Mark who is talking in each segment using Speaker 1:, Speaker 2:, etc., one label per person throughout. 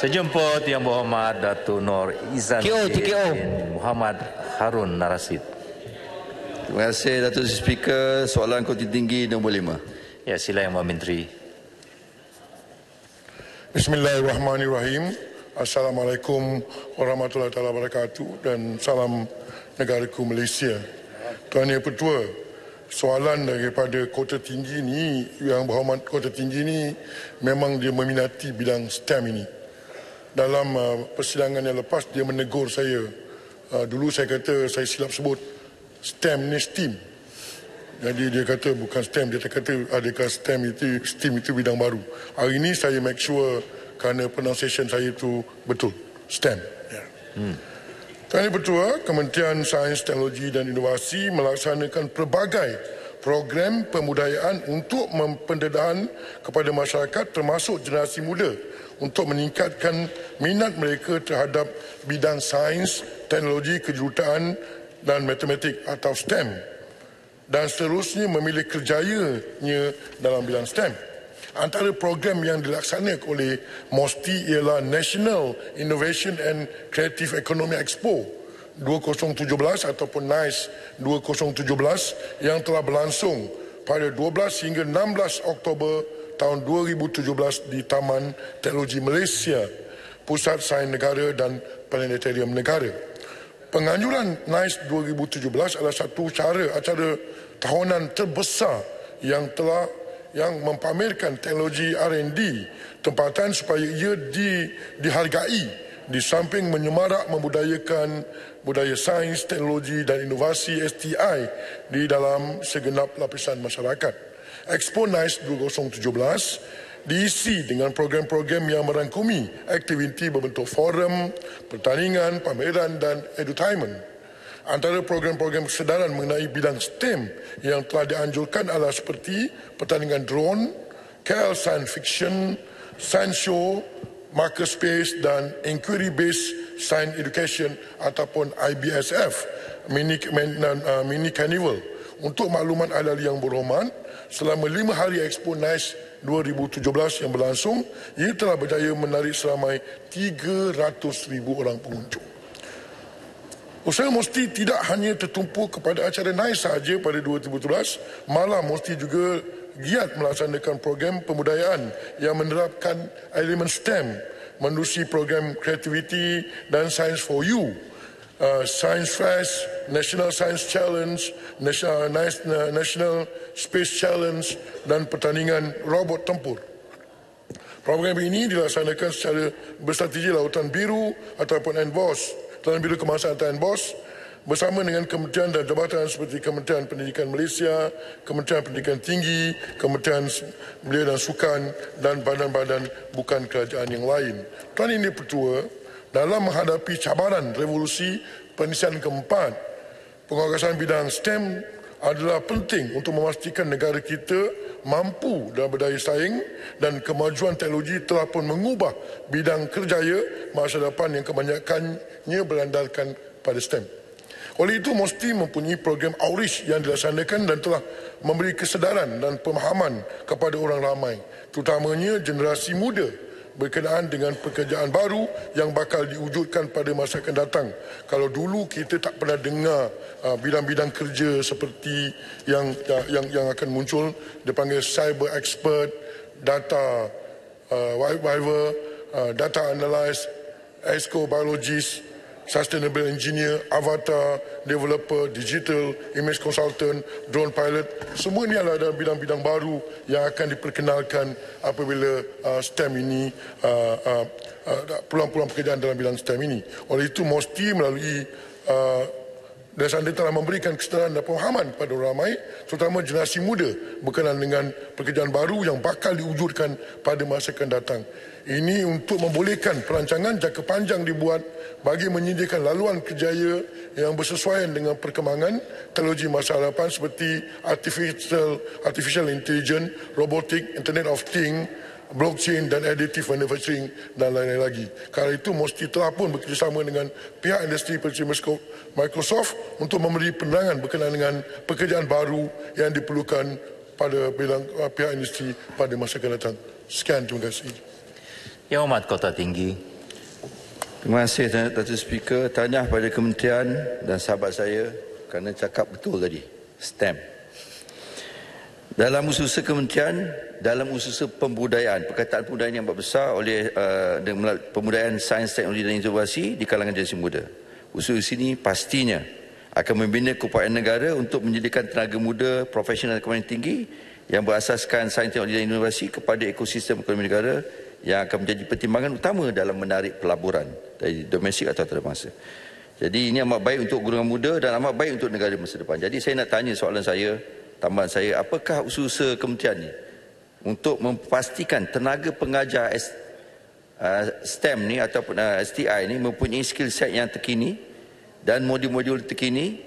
Speaker 1: Sejemput Yang Berhormat Datuk Nur Izzanuddin
Speaker 2: TKO.
Speaker 1: Muhammad Harun Narasid.
Speaker 3: Terima kasih Datuk Speaker. Soalan Koti Tinggi nombor 5.
Speaker 1: Ya, sila Yang Menteri.
Speaker 4: Bismillahirrahmanirrahim. Assalamualaikum warahmatullahi wabarakatuh dan salam negaraku Malaysia. Tuan Yang Pertua, soalan daripada Kota Tinggi ni, Yang Berhormat Kota Tinggi ni memang dia meminati bidang STEM ini. Dalam persidangan yang lepas dia menegur saya. Dulu saya kata saya silap sebut STEM ni STEAM. Jadi dia kata bukan STEM, dia kata adakah STEM itu bidang baru. Hari ini saya make sure kerana pronunciation saya itu betul, STEM. Ya. Tuan Yang Pertua, Kementerian Sains, Teknologi dan Inovasi melaksanakan pelbagai program pembudayaan untuk pendedahan kepada masyarakat termasuk generasi muda untuk meningkatkan minat mereka terhadap bidang sains, teknologi, kejuruteraan dan matematik atau STEM dan seterusnya memilih kerjayanya dalam bidang STEM. Antara program yang dilaksanakan oleh MOSTI ialah National Innovation and Creative Economy Expo 2017 ataupun NICE 2017 yang telah berlangsung pada 12 hingga 16 Oktober tahun 2017 di Taman Teknologi Malaysia, Pusat Sains Negara dan Planetarium Negara. Penganjuran NICE 2017 adalah satu acara tahunan terbesar yang mempamerkan teknologi R&D tempatan supaya ia dihargai di samping menyemarak membudayakan budaya sains, teknologi dan inovasi STI di dalam segenap lapisan masyarakat. Expo NICE 2017 diisi dengan program-program yang merangkumi aktiviti berbentuk forum, pertandingan, pameran dan edutainment. Antara program-program kesedaran mengenai bidang STEM yang telah dianjurkan adalah seperti pertandingan drone, KL Science Fiction, Science Show, Makerspace dan Inquiry-Based Science Education ataupun IBSF, Mini Carnival. Untuk makluman ahli yang berhormat, selama 5 hari Expo NICE 2017 yang berlangsung, ia telah berjaya menarik seramai 300,000 orang pengunjung. Usaha MOSTI tidak hanya tertumpu kepada acara NICE sahaja pada 2017, malah MOSTI juga giat melaksanakan program pembudayaan yang menerapkan elemen STEM menerusi program Creativity dan Science for You, Science Fest, National Science Challenge, National Space Challenge dan pertandingan robot tempur. Program ini dilaksanakan secara berstrategi Lautan Biru ataupun NBOS, Lautan Biru Kebangsaan atau NBOS, bersama dengan kementerian dan jabatan seperti Kementerian Pendidikan Malaysia, Kementerian Pendidikan Tinggi, Kementerian Belia dan Sukan dan badan-badan bukan kerajaan yang lain. Tuan Yang Pertua, dalam menghadapi cabaran revolusi perindustrian keempat, penguasaan bidang STEM adalah penting untuk memastikan negara kita mampu dalam berdaya saing dan kemajuan teknologi telah pun mengubah bidang kerjaya masa depan yang kebanyakannya berandalkan pada STEM. Oleh itu, MOSTI mempunyai program outreach yang dilaksanakan dan telah memberi kesedaran dan pemahaman kepada orang ramai, terutamanya generasi muda berkenaan dengan pekerjaan baru yang bakal diwujudkan pada masa akan datang. Kalau dulu kita tak pernah dengar bidang-bidang kerja seperti yang akan muncul, dipanggil cyber expert, data whatever, data analyst, astrobiologist, sustainable engineer, avatar, developer, digital, image consultant, drone pilot. Semua ini adalah bidang-bidang baru yang akan diperkenalkan apabila STEM ini, peluang-peluang pekerjaan dalam bidang STEM ini. Oleh itu, MOSTI melalui dan anda telah memberikan kesedaran dan pemahaman kepada orang ramai, terutama generasi muda berkenaan dengan pekerjaan baru yang bakal diwujudkan pada masa akan datang. Ini untuk membolehkan perancangan jangka panjang dibuat bagi menyediakan laluan kerjaya yang bersesuaian dengan perkembangan teknologi masa hadapan seperti artificial intelligence, robotik, Internet of Things, blockchain dan additive manufacturing dan lain-lain lagi. Kerana itu, MOSTI telah pun bekerjasama dengan pihak industri seperti Microsoft untuk memberi penerangan berkenaan dengan pekerjaan baru yang diperlukan pada bidang pihak industri pada masa akan datang. Sekian, terima kasih.
Speaker 1: Yang Amat Kota Tinggi.
Speaker 3: Terima kasih Datuk Speaker. Tahniah pada kementerian dan sahabat saya kerana cakap betul tadi. STEM. Dalam usaha kementerian, dalam usaha pembudayaan, perkataan pembudayaan yang besar oleh pembudayaan sains, teknologi dan inovasi di kalangan generasi muda. Usaha ini pastinya akan membina keupayaan negara untuk menjadikan tenaga muda profesional dan kompetensi tinggi yang berasaskan sains, teknologi dan inovasi kepada ekosistem ekonomi negara yang akan menjadi pertimbangan utama dalam menarik pelaburan dari domestik atau antarabangsa. Jadi ini amat baik untuk golongan muda dan amat baik untuk negara masa depan. Jadi saya nak tanya soalan saya, tambahan saya, apakah usaha kementerian ini untuk memastikan tenaga pengajar STEM ni ataupun STI ni mempunyai skill set yang terkini dan modul-modul terkini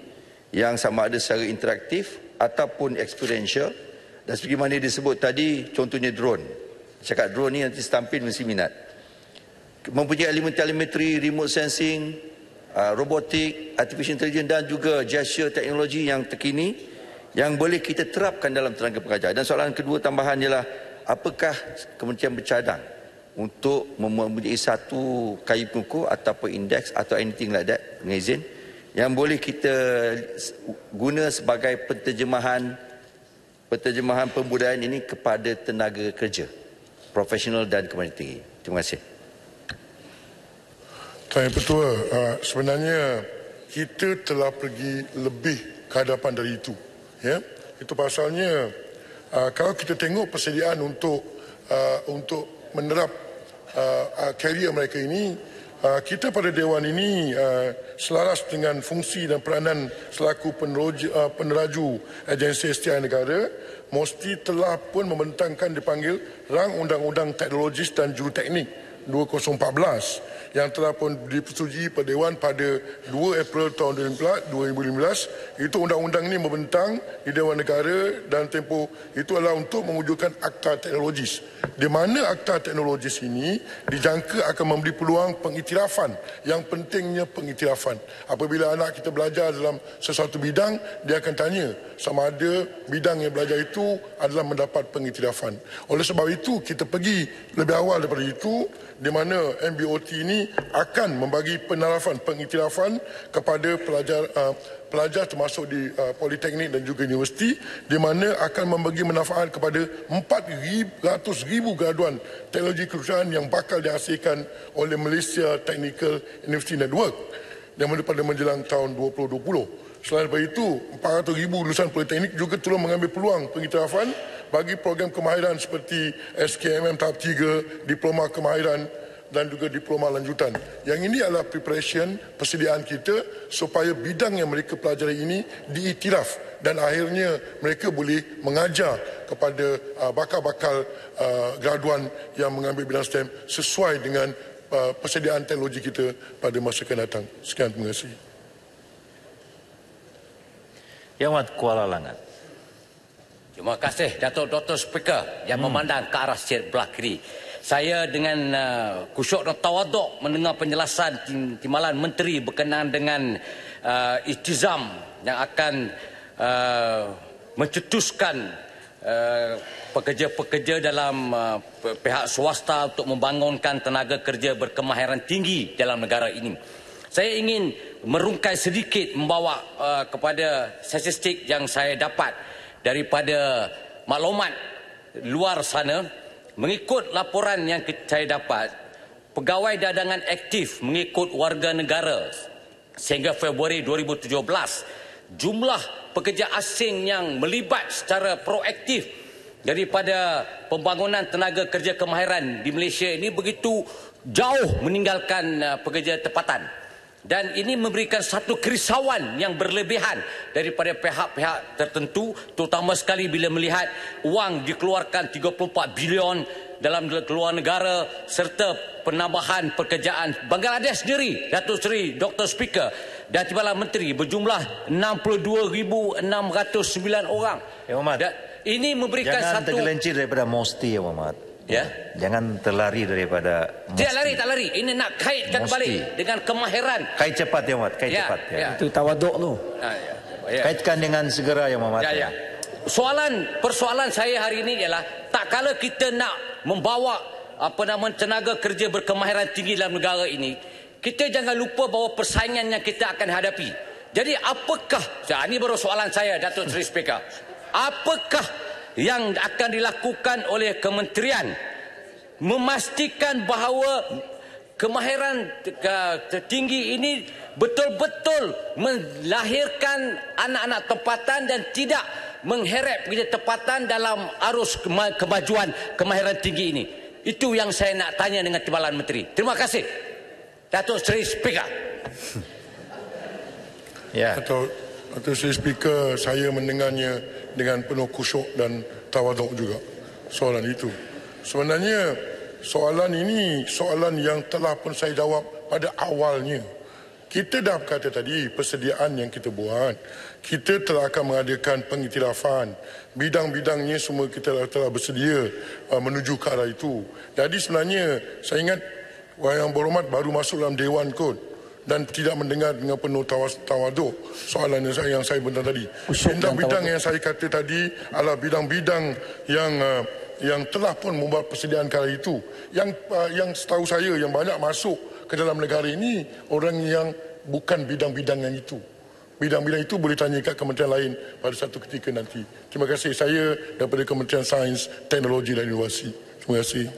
Speaker 3: yang sama ada secara interaktif ataupun experiential, dan sebagaimana disebut tadi, contohnya drone. Cakap drone ni nanti setampil mesti minat. Mempunyai elemen telemetri, remote sensing, robotik, artificial intelligence dan juga gesture teknologi yang terkini yang boleh kita terapkan dalam tenaga pengajar. Dan soalan kedua tambahan ialah, apakah kementerian bercadang untuk mempunyai satu kayu pengukur ataupun indeks atau anything like that, dengan izin, yang boleh kita guna sebagai penterjemahan pembudayaan ini kepada tenaga kerja profesional dan kompetensi tinggi. Terima kasih.
Speaker 4: Tuan Yang Pertua, sebenarnya kita telah pergi lebih ke hadapan dari itu. Ya? Itu pasalnya kalau kita tengok persediaan untuk menerap karier mereka ini, kita pada Dewan ini selaras dengan fungsi dan peranan selaku peneraju agensi STI negara, mesti telah pun membentangkan dipanggil Rang Undang-Undang Teknologis dan Juruteknik 2014 yang telah pun dipersetujui pada Dewan pada 2 April tahun 2015. Itu undang-undang ini membentang di Dewan Negara dan tempoh itu adalah untuk mewujudkan akta teknologis. Di mana akta teknologis ini dijangka akan memberi peluang pengiktirafan. Yang pentingnya pengiktirafan. Apabila anak kita belajar dalam sesuatu bidang, dia akan tanya sama ada bidang yang belajar itu adalah mendapat pengiktirafan. Oleh sebab itu, kita pergi lebih awal daripada itu, di mana MBOT ini akan membagi penarafan pengiktirafan kepada pelajar termasuk di politeknik dan juga universiti, di mana akan membagi manfaat kepada 400,000 graduan teknologi kejuruteraan yang bakal dihasilkan oleh Malaysia Technical University Network yang pada menjelang tahun 2020. Selain daripada itu, 400,000 lulusan politeknik juga turut mengambil peluang pengiktirafan bagi program kemahiran seperti SKMM tahap 3, diploma kemahiran dan juga diploma lanjutan. Yang ini adalah preparation, persediaan kita supaya bidang yang mereka pelajari ini diiktiraf dan akhirnya mereka boleh mengajar kepada bakal-bakal graduan yang mengambil bidang STEM sesuai dengan persediaan teknologi kita pada masa akan datang. Sekian, terima kasih.
Speaker 1: Yang Amat Kuala Langat.
Speaker 2: Terima kasih Dr. Speaker yang memandang ke arah belah kiri. Saya dengan khusyuk dan tawaduk mendengar penjelasan Timbalan Menteri berkenaan dengan iktizam yang akan mencetuskan pekerja-pekerja dalam pihak swasta untuk membangunkan tenaga kerja berkemahiran tinggi dalam negara ini. Saya ingin merungkai sedikit membawa kepada statistik yang saya dapat daripada maklumat luar sana. Mengikut laporan yang saya dapat, pegawai dadangan aktif mengikut warga negara sehingga Februari 2017, jumlah pekerja asing yang melibat secara proaktif daripada pembangunan tenaga kerja kemahiran di Malaysia ini begitu jauh meninggalkan pekerja tempatan. Dan ini memberikan satu kerisauan yang berlebihan daripada pihak-pihak tertentu, terutama sekali bila melihat wang dikeluarkan 34 bilion dalam keluar negara serta penambahan pekerjaan Bangladesh sendiri, Datuk Seri Dr. Speaker dan Timbalan Menteri berjumlah 62,609 orang.
Speaker 1: Ya, Muhammad.
Speaker 2: Dan ini memberikan
Speaker 1: Jangan
Speaker 2: satu...
Speaker 1: tergelincir daripada Mosti, ya Muhammad.
Speaker 2: Ya.
Speaker 1: Jangan terlari daripada Mosti.
Speaker 2: Tak lari. Ini nak kaitkan
Speaker 1: Mosti.
Speaker 2: balik dengan kemahiran.
Speaker 1: Kait cepat, ya Muhammad. Kait cepat. Ya.
Speaker 5: Itu tawaduk tu.
Speaker 2: Ya.
Speaker 1: Kaitkan dengan segera, ya Muhammad.
Speaker 2: Ya. Persoalan saya hari ini ialah tak kala kita nak membawa tenaga kerja berkemahiran tinggi dalam negara ini, kita jangan lupa bahawa persaingan yang kita akan hadapi. Jadi apakah, ini baru soalan saya Datuk Seri Speaker, apakah yang akan dilakukan oleh kementerian memastikan bahawa kemahiran tertinggi ini betul-betul melahirkan anak-anak tempatan dan tidak mengheret tempatan dalam arus kemajuan kemahiran tinggi ini. Itu yang saya nak tanya dengan Timbalan Menteri. Terima kasih Datuk Seri Speaker.
Speaker 1: Ya.
Speaker 4: Datuk Seri Speaker, saya mendengarnya dengan penuh khusyuk dan tawaduk juga soalan itu. Sebenarnya soalan ini soalan yang telah pun saya jawab pada awalnya. Kita dah berkata tadi, persediaan yang kita buat, kita telah akan mengadakan pengiktirafan. Bidang-bidangnya semua kita telah bersedia menuju ke arah itu. Jadi sebenarnya saya ingat Yang Berhormat baru masuk dalam Dewan kot dan tidak mendengar dengan penuh tawaduk soalan yang saya bentang tadi. Bidang-bidang yang saya kata tadi adalah bidang-bidang yang telah pun membuat persediaan kala itu. Yang setahu saya yang banyak masuk ke dalam negara ini orang yang bukan bidang-bidang yang itu. Bidang-bidang itu boleh tanya kat kementerian lain pada satu ketika nanti. Terima kasih. Saya daripada Kementerian Sains, Teknologi dan Inovasi. Terima kasih.